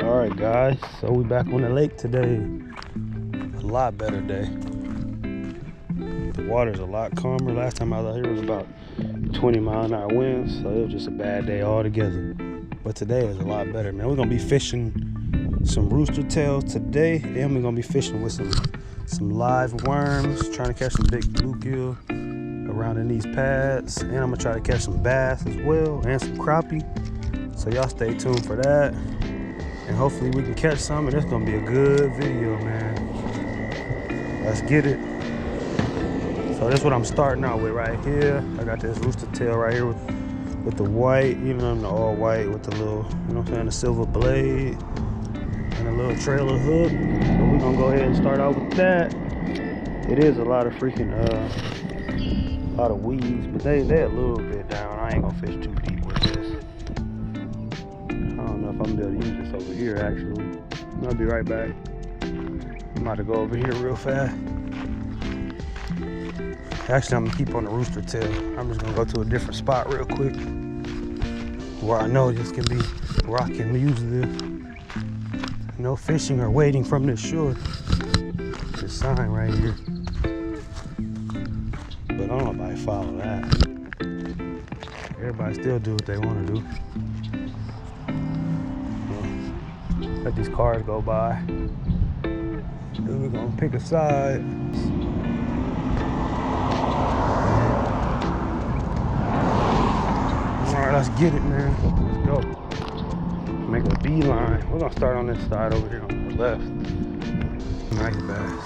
All right, guys, so we back on the lake today. A lot better day. The water's a lot calmer. Last time I was out here was about 20-mile-an-hour winds, so it was just a bad day altogether. But today is a lot better, man. We're gonna be fishing some rooster tails today, and we're gonna be fishing with some live worms, trying to catch some big bluegill around in these pads, and I'm gonna try to catch some bass as well and some crappie. So y'all stay tuned for that. And hopefully we can catch some, and it's gonna be a good video, man. Let's get it. So that's what I'm starting out with right here. I got this rooster tail right here with the white, even on the all white with the little, you know what I'm saying, the silver blade and a little trailer hook. So we're gonna go ahead and start out with that. It is a lot of freaking, a lot of weeds, but they a little bit down. I ain't gonna fish too deep with this. I don't know if I'm gonna be able to use this over here actually. I'll be right back. I'm about to go over here real fast. Actually, I'm gonna keep on the rooster tail. I'm just gonna go to a different spot real quick where I know this can be, where I can use this. No fishing or waiting from this shore. This sign right here. But I don't know if I follow that. Everybody still do what they want to do. Let these cars go by. Then we're gonna pick a side. All right, let's get it, man. Let's go. Make a beeline. We're gonna start on this side over here on the left. Nice bass.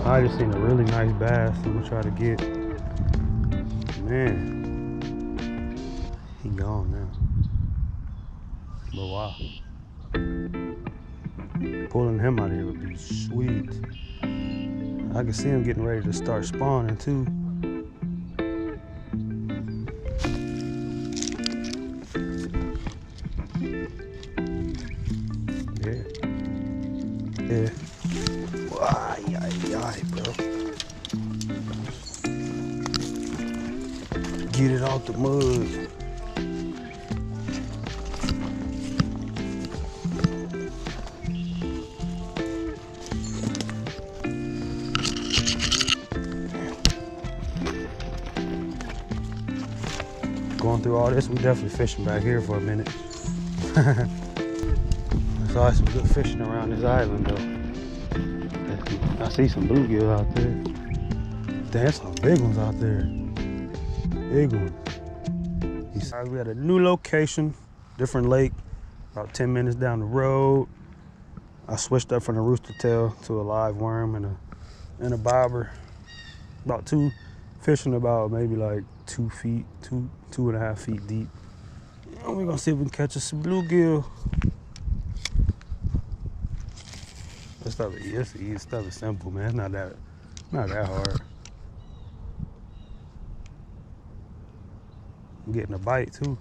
I just seen a really nice bass. I'm gonna try to get. Man. He gone now. But wow. Pulling him out of here would be sweet. I can see him getting ready to start spawning too. Yeah. Yeah. Ay, bro. Get it out the mud. Going through all this, we definitely fishing back here for a minute. There's always some good fishing around this island though. I see some bluegill out there. There's some big ones out there. Big ones. We had a new location, different lake, about 10 minutes down the road. I switched up from the rooster tail to a live worm and a bobber. About two, fishing about maybe like 2 feet, 2.5 feet deep. And we're gonna see if we can catch us some bluegill. This stuff is simple, man. It's not that hard. I'm getting a bite too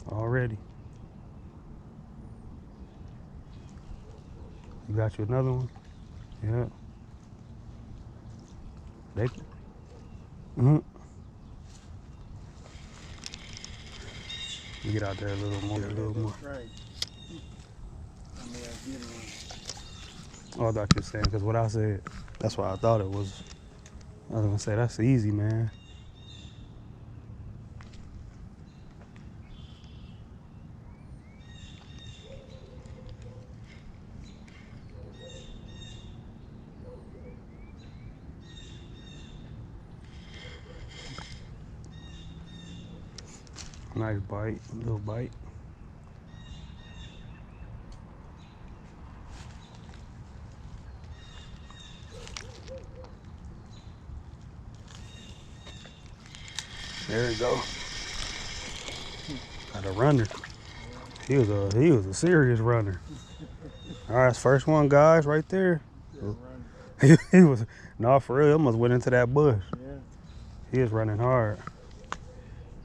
already. You got you another one? Yeah. Mm-hmm. Get out there a little more. Right. Oh, I thought you were saying, because what I said, that's what I thought it was. I was gonna say, that's easy, man. Nice bite, little bite. There we go. Got a runner. He was a serious runner. All right, first one, guys, right there. He was, no, for real, he almost went into that bush. Yeah. He was running hard.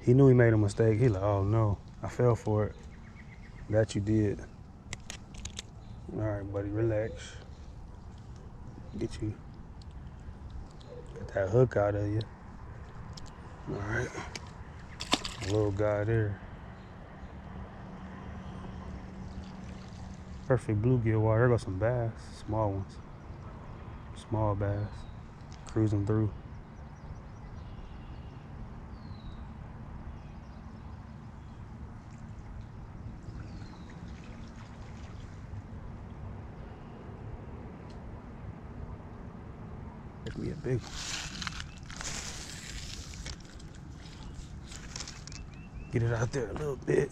He knew he made a mistake. He like, oh no, I fell for it. That you did. All right, buddy, relax. Get that hook out of you. All right. Little guy there. Perfect bluegill water. There goes some bass, small ones. Small bass. Cruising through. Could be a big one. Get it out there a little bit.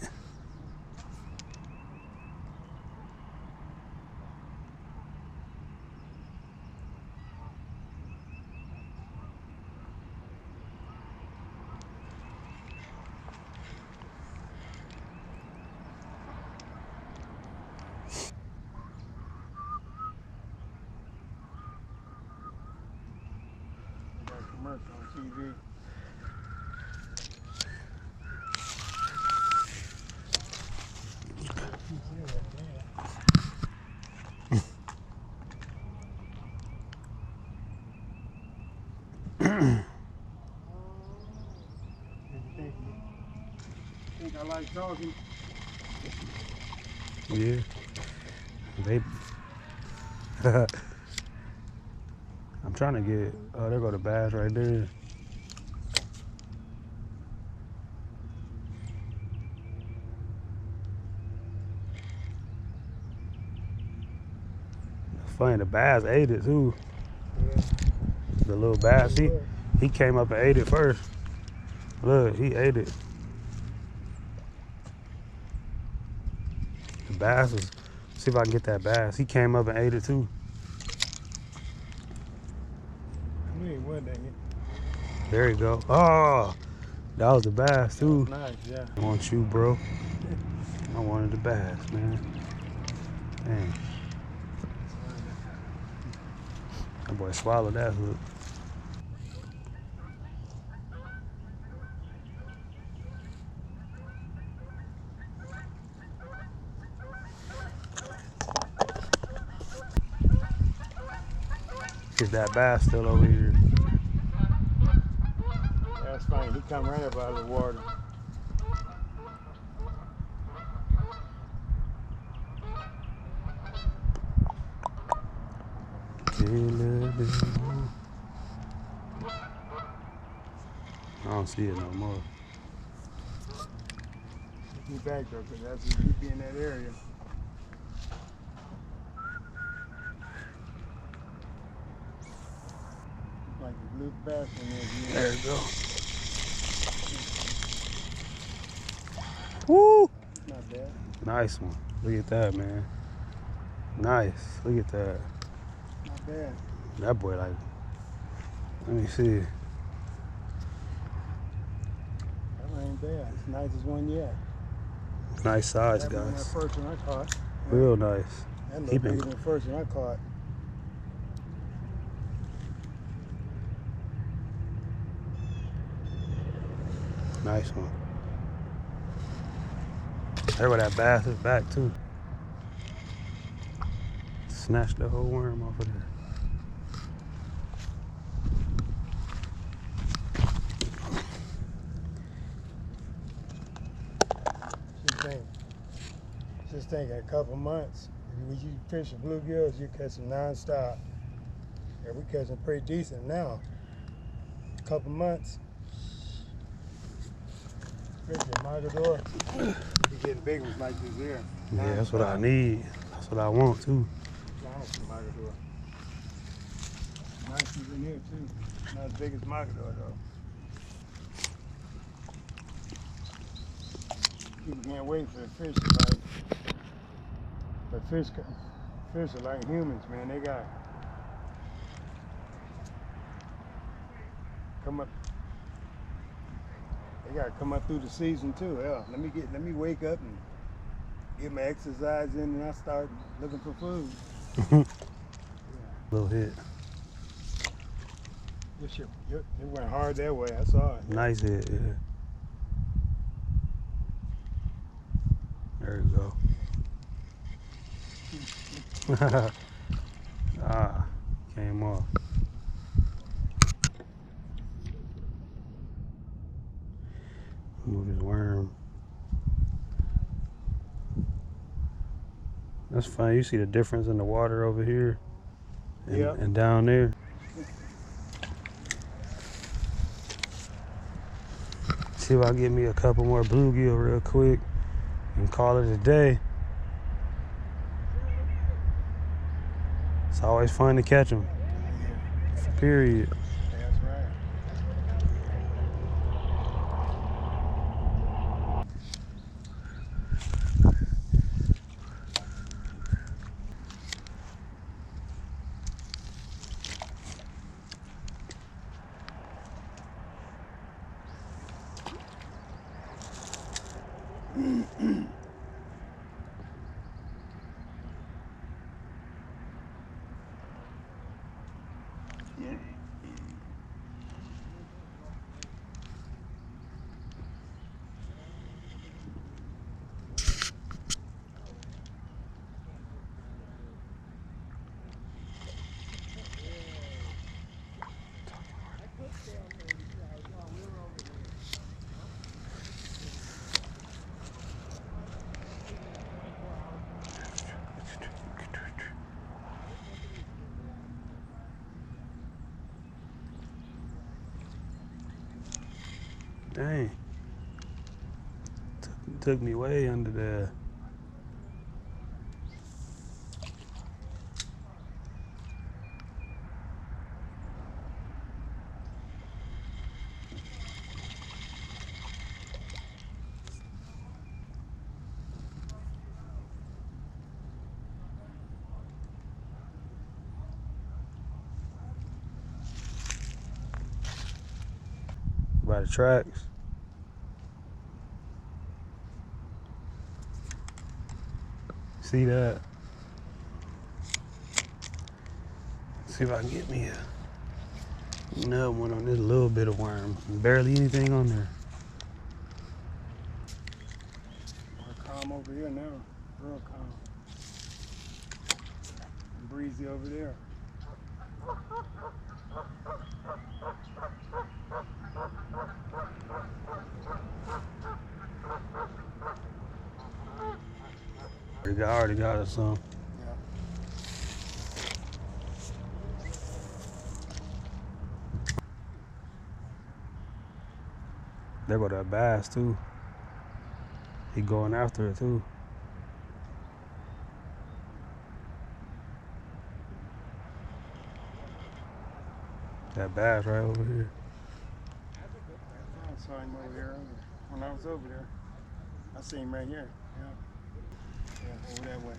Commercial on TV. Think I like talking? Yeah. They. I'm trying to get. Oh, there go the bass right there. Funny, the bass ate it too. Yeah. The little bass, he came up and ate it first. Look, he ate it. The bass was. See if I can get that bass. He came up and ate it too. I knew he would, dang it. There you go. Oh, that was the bass too. Nice, yeah. I want you, bro. I wanted the bass, man. Dang. That boy swallowed that hook. Is that bass still over here? That's fine. He come right up out of the water. I don't see it no more. Take me back though, because that's you be in that area. Like the blue bass in there. There you go. Woo! Not bad. Nice one. Look at that, man. Nice. Look at that. Not bad. That boy, like, let me see. That one ain't bad. It's the nicest one yet. Nice size, That one, that guys. first one I caught. Real nice. That He looked been- bigger than the first one I caught. Nice one. There where that bass is back, too. Snatched the whole worm off of there. Just think, in a couple months, when you fish the bluegills, you catch them nonstop. Yeah, we catch them pretty decent now. A couple months. Fish at Mogador. You getting big ones like this here. Yeah, that's what I need. That's what I want, too. Giants from Mogador. Nice ones in here too. Not as big as Mogador though. People can't wait for the fish. Like, but fish are like humans, man. They got come up. They gotta come up through the season too. Yeah. Let me wake up and get my exercise in, and I start looking for food. Little hit. It went hard that way. I saw it. Nice hit, yeah. There you go. Ah, came off. Move this worm. That's fine. You see the difference in the water over here and, Yeah. and down there. See if I get me a couple more bluegill real quick and call it a day. It's always fun to catch them. Period. That's right. Dang. Took me way under there. By the tracks. See that? See if I can get me another one on this little bit of worm. Barely anything on there. More calm over here now. Real calm. And breezy over there. I already got us some. Yeah. There go that bass too. He going after it too. That bass right over here. I saw him over here when I was over there. I see him right here. Yeah. Yeah, over that way.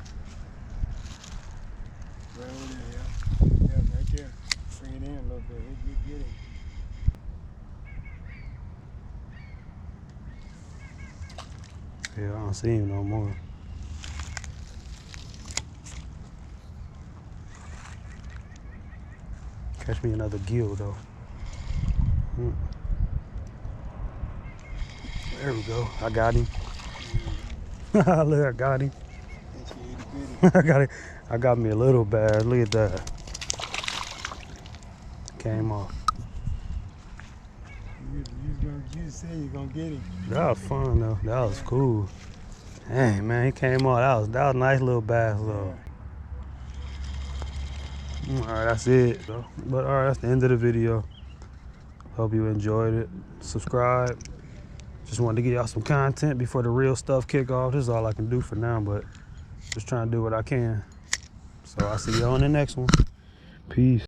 Right over there, yeah. Yeah, right there. Bring it in a little bit. Get him. Yeah, I don't see him no more. Catch me another gill though. There we go. I got him. Look, I got him. I got me a little bass. Look at that. Came off. You say you're gonna get him. That was fun though. That was cool. Dang man, he came off. That was a nice little bass though. All right, that's it. But all right, that's the end of the video. Hope you enjoyed it. Subscribe. Just wanted to get y'all some content before the real stuff kick off. This is all I can do for now, but just trying to do what I can. So I'll see you on the next one. Peace.